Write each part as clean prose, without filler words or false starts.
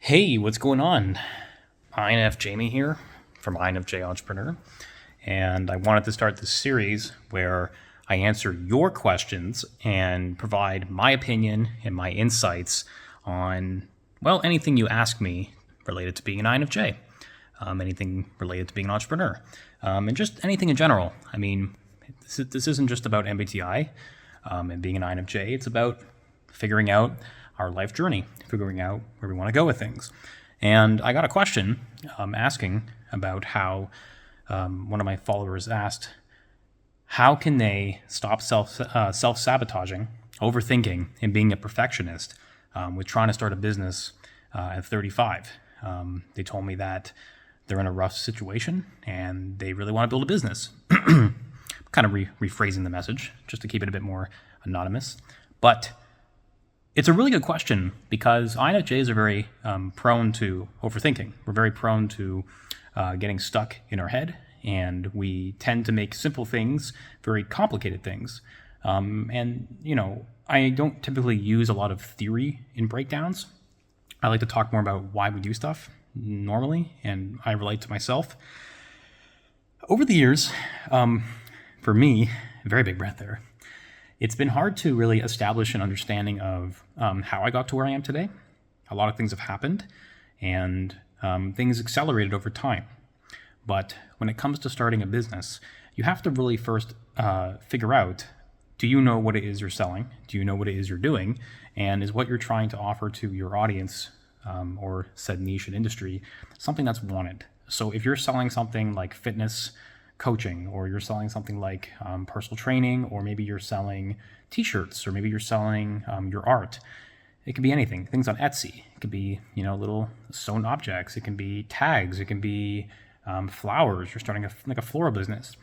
Hey, what's going on? INF Jamie here from INFJ.ENTREPRENEUR, and I wanted to start this series where I answer your questions and provide my opinion and my insights on, well, anything you ask me related to being an INFJ, anything related to being an entrepreneur, and just anything in general. I mean, this isn't just about MBTI and being an INFJ. It's about figuring out our life journey, figuring out where we want to go with things. And I got a question asking about how one of my followers asked, how can they stop self-sabotaging, overthinking, and being a perfectionist with trying to start a business at 35? They told me that they're in a rough situation and they really want to build a business. Kind of rephrasing the message just to keep it a bit more anonymous. But it's a really good question because INFJs are very prone to overthinking. We're very prone to getting stuck in our head, and we tend to make simple things very complicated things. I don't typically use a lot of theory in breakdowns. I like to talk more about why we do stuff normally, and I relate to myself. Over the years, for me, very big breath there, it's been hard to really establish an understanding of how I got to where I am today. A lot of things have happened, and things accelerated over time. But when it comes to starting a business, you have to really first figure out, do you know what it is you're selling? Do you know what it is you're doing? And is what you're trying to offer to your audience or said niche and industry something that's wanted? So if you're selling something like fitness coaching, or you're selling something like personal training, or maybe you're selling t-shirts, or maybe you're selling your art. It could be anything, things on Etsy. It could be, little sewn objects. It can be tags. It can be flowers. You're starting a floral business.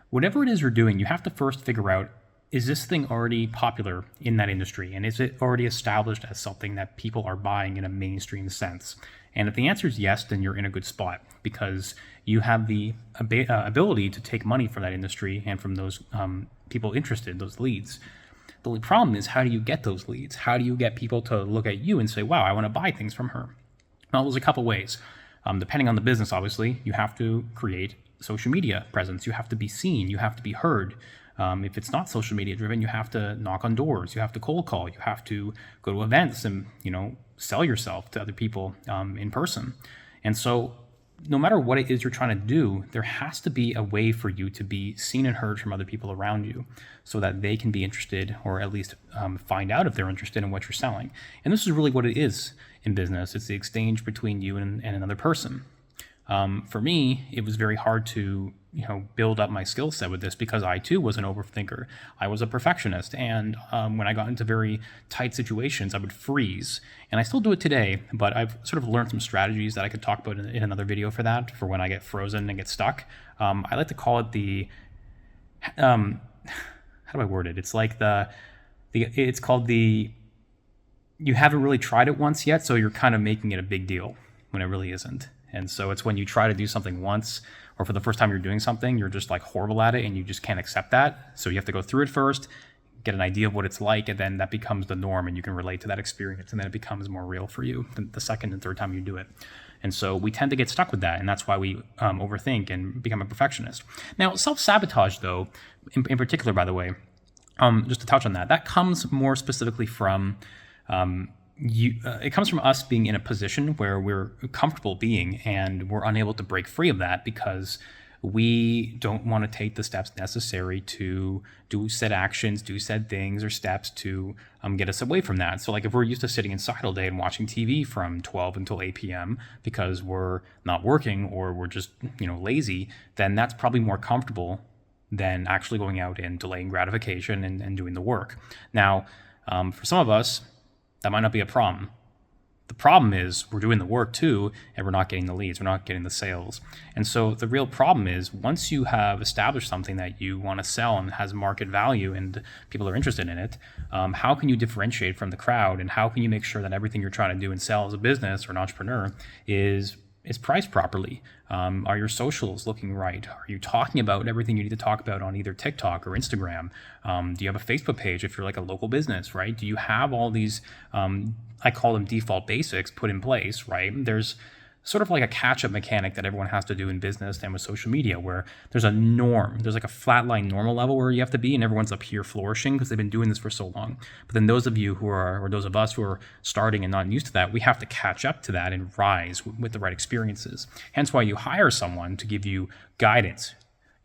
Whatever it is you're doing, you have to first figure out, is this thing already popular in that industry? And is it already established as something that people are buying in a mainstream sense? And if the answer is yes, then you're in a good spot because you have the ability to take money from that industry and from those people interested, those leads. The only problem is, how do you get those leads? How do you get people to look at you and say, wow, I want to buy things from her? Well, there's a couple ways. Depending on the business, obviously, you have to create social media presence. You have to be seen. You have to be heard. If it's not social media driven, you have to knock on doors. You have to cold call. You have to go to events and, sell yourself to other people in person. And so no matter what it is you're trying to do, there has to be a way for you to be seen and heard from other people around you so that they can be interested, or at least find out if they're interested in what you're selling. And this is really what it is in business. It's the exchange between you and another person. For me, it was very hard to build up my skill set with this because I too was an overthinker. I was a perfectionist, and when I got into very tight situations, I would freeze. And I still do it today, but I've sort of learned some strategies that I could talk about in another video for that, for when I get frozen and get stuck. I like to call it the how do I word it? It's like it's called the you haven't really tried it once yet, so you're kind of making it a big deal when it really isn't. And so it's when you try to do something once, or for the first time you're doing something, you're just like horrible at it and you just can't accept that. So you have to go through it first, get an idea of what it's like, and then that becomes the norm and you can relate to that experience, and then it becomes more real for you the second and third time you do it. And so we tend to get stuck with that, and that's why we overthink and become a perfectionist. Now, self-sabotage, though, in particular, by the way, just to touch on that comes more specifically from it comes from us being in a position where we're comfortable being, and we're unable to break free of that because we don't want to take the steps necessary to do said actions, do said things or steps to get us away from that. So like if we're used to sitting inside all day and watching TV from 12 until 8 p.m. because we're not working or we're just lazy, then that's probably more comfortable than actually going out and delaying gratification and doing the work. Now, for some of us, that might not be a problem. The problem is we're doing the work too, and we're not getting the leads, we're not getting the sales. And so the real problem is, once you have established something that you want to sell and has market value and people are interested in it, how can you differentiate from the crowd, and how can you make sure that everything you're trying to do and sell as a business or an entrepreneur is is priced properly? Are your socials looking right? Are you talking about everything you need to talk about on either TikTok or Instagram? Do you have a Facebook page if you're like a local business, right? Do you have all these, I call them default basics, put in place, right? There's sort of like a catch-up mechanic that everyone has to do in business and with social media, where there's a norm. There's like a flatline normal level where you have to be, and everyone's up here flourishing because they've been doing this for so long. But then those of you who are, or those of us who are starting and not used to that, we have to catch up to that and rise with the right experiences. Hence why you hire someone to give you guidance.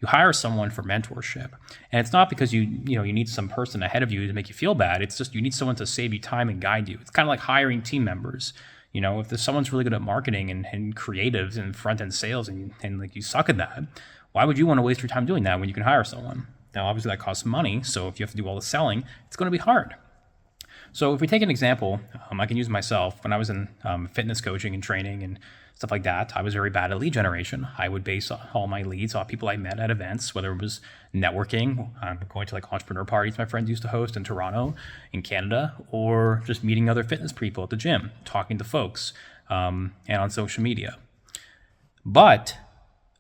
You hire someone for mentorship. And it's not because you need some person ahead of you to make you feel bad. It's just you need someone to save you time and guide you. It's kind of like hiring team members. If there's someone's really good at marketing and creatives and front-end sales and like you suck at that, why would you want to waste your time doing that when you can hire someone? Now, obviously that costs money. So if you have to do all the selling, it's going to be hard. So if we take an example, I can use myself. When I was in fitness coaching and training and stuff like that, I was very bad at lead generation. I would base all my leads off people I met at events, whether it was networking, going to like entrepreneur parties my friends used to host in Toronto, in Canada, or just meeting other fitness people at the gym, talking to folks, and on social media. But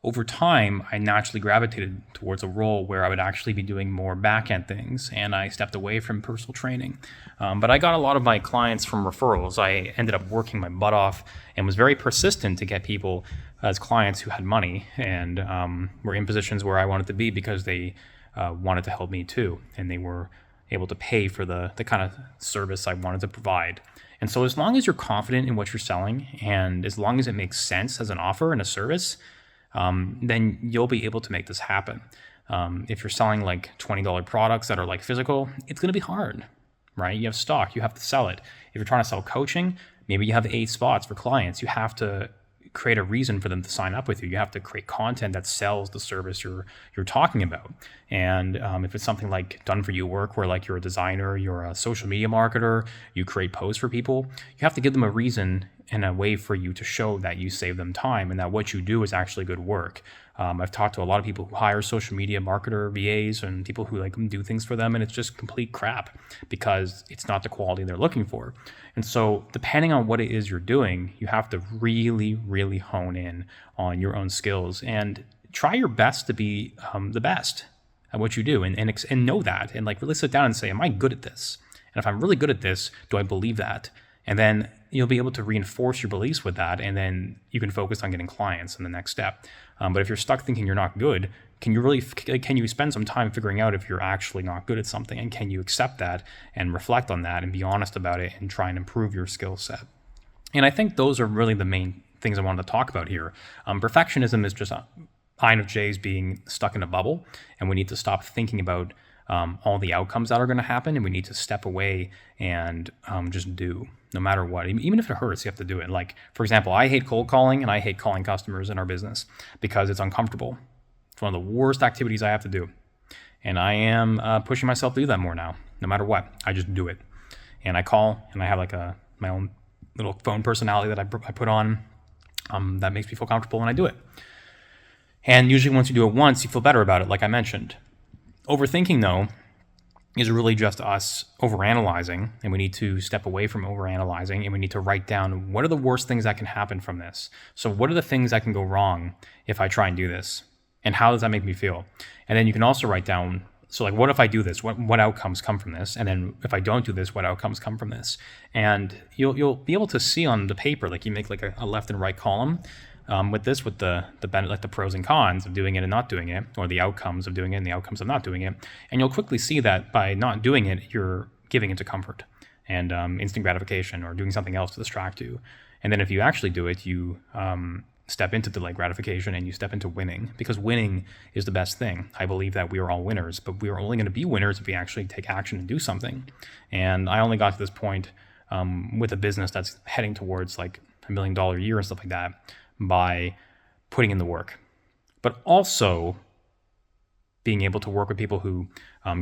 over time, I naturally gravitated towards a role where I would actually be doing more back-end things, and I stepped away from personal training. But I got a lot of my clients from referrals. I ended up working my butt off and was very persistent to get people as clients who had money and were in positions where I wanted to be because they wanted to help me too, and they were able to pay for the kind of service I wanted to provide. And so as long as you're confident in what you're selling, and as long as it makes sense as an offer and a service, then you'll be able to make this happen. If you're selling like $20 products that are like physical, it's going to be hard, right? You have stock, you have to sell it. If you're trying to sell coaching, maybe you have 8 spots for clients. You have to create a reason for them to sign up with you. You have to create content that sells the service you're talking about. And if it's something like done for you work, where like you're a designer, you're a social media marketer, you create posts for people, you have to give them a reason and a way for you to show that you save them time and that what you do is actually good work. I've talked to a lot of people who hire social media marketer VAs and people who like do things for them, and it's just complete crap because it's not the quality they're looking for. And so depending on what it is you're doing, you have to really, really hone in on your own skills and try your best to be the best at what you do, and know that, and like really sit down and say, am I good at this? And if I'm really good at this, do I believe that? And then you'll be able to reinforce your beliefs with that, and then you can focus on getting clients in the next step. But if you're stuck thinking you're not good, can you spend some time figuring out if you're actually not good at something, and can you accept that and reflect on that and be honest about it and try and improve your skill set? And I think those are really the main things I wanted to talk about here. Perfectionism is just INFJs being stuck in a bubble, and we need to stop thinking about all the outcomes that are going to happen, and we need to step away and just do, no matter what. Even if it hurts, you have to do it. Like, for example, I hate cold calling, and I hate calling customers in our business because it's uncomfortable. It's one of the worst activities I have to do. And I am pushing myself to do that more now. No matter what, I just do it. And I call, and I have like my own little phone personality that I put on that makes me feel comfortable, and I do it. And usually once you do it once, you feel better about it, like I mentioned. Overthinking, though, is really just us overanalyzing, and we need to step away from overanalyzing, and we need to write down what are the worst things that can happen from this. So what are the things that can go wrong if I try and do this? And how does that make me feel? And then you can also write down, so like, what if I do this? What outcomes come from this? And then if I don't do this, what outcomes come from this? And you'll be able to see on the paper, like you make like a left and right column, with the pros and cons of doing it and not doing it, or the outcomes of doing it and the outcomes of not doing it. And you'll quickly see that by not doing it, you're giving into comfort and instant gratification, or doing something else to distract you. And then if you actually do it, you step into delayed gratification, and you step into winning, because winning is the best thing. I believe that we are all winners, but we are only going to be winners if we actually take action and do something. And I only got to this point with a business that's heading towards like $1 million a year and stuff like that, by putting in the work, but also being able to work with people who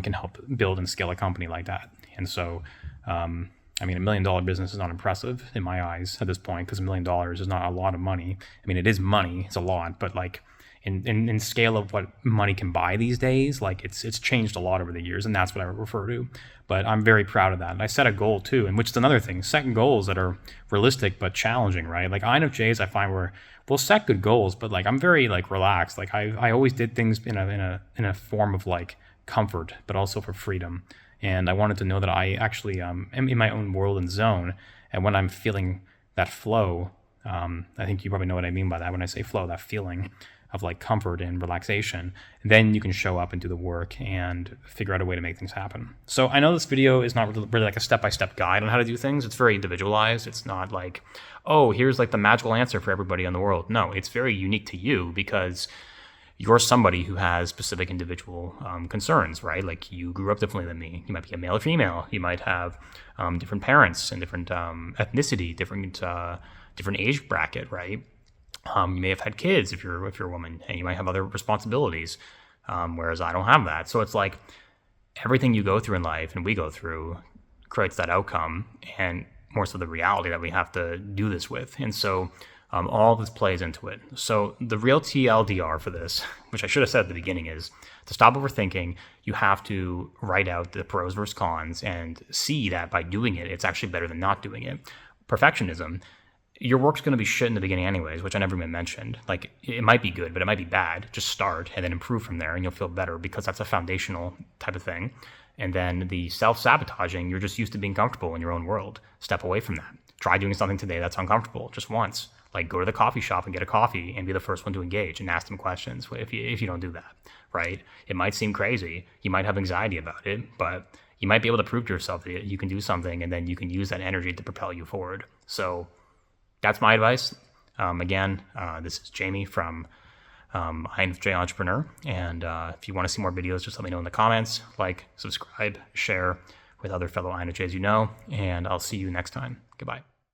can help build and scale a company like that. And so, $1 million business is not impressive in my eyes at this point, because $1 million is not a lot of money. I mean, it is money, it's a lot, but like in scale of what money can buy these days. Like it's changed a lot over the years, and that's what I refer to. But I'm very proud of that. And I set a goal too, and which is another thing, setting goals that are realistic but challenging, right? Like INFJs, I find we'll set good goals, but like I'm very like relaxed. Like I always did things in a form of like comfort, but also for freedom. And I wanted to know that I actually am in my own world and zone. And when I'm feeling that flow, I think you probably know what I mean by that when I say flow, that feeling of like comfort and relaxation, then you can show up and do the work and figure out a way to make things happen. So I know this video is not really like a step-by-step guide on how to do things. It's very individualized. It's not like, oh, here's like the magical answer for everybody in the world. No, it's very unique to you because you're somebody who has specific individual concerns, right? Like you grew up differently than me. You might be a male or female. You might have different parents and different ethnicity, different age bracket, right? You may have had kids if you're a woman, and you might have other responsibilities, whereas I don't have that. So it's like everything you go through in life and we go through creates that outcome, and more so the reality that we have to do this with. And so all of this plays into it. So the real TLDR for this, which I should have said at the beginning, is to stop overthinking. You have to write out the pros versus cons and see that by doing it, it's actually better than not doing it. Perfectionism. Your work's going to be shit in the beginning anyways, which I never even mentioned. Like, it might be good, but it might be bad. Just start and then improve from there, and you'll feel better because that's a foundational type of thing. And then the self-sabotaging, you're just used to being comfortable in your own world. Step away from that. Try doing something today that's uncomfortable, just once. Like, go to the coffee shop and get a coffee and be the first one to engage and ask them questions if you don't do that, right? It might seem crazy. You might have anxiety about it, but you might be able to prove to yourself that you can do something, and then you can use that energy to propel you forward. So that's my advice. Again, this is Jamie from INFJ.ENTREPRENEUR. And if you want to see more videos, just let me know in the comments. Like, subscribe, share with other fellow INFJs you know. And I'll see you next time. Goodbye.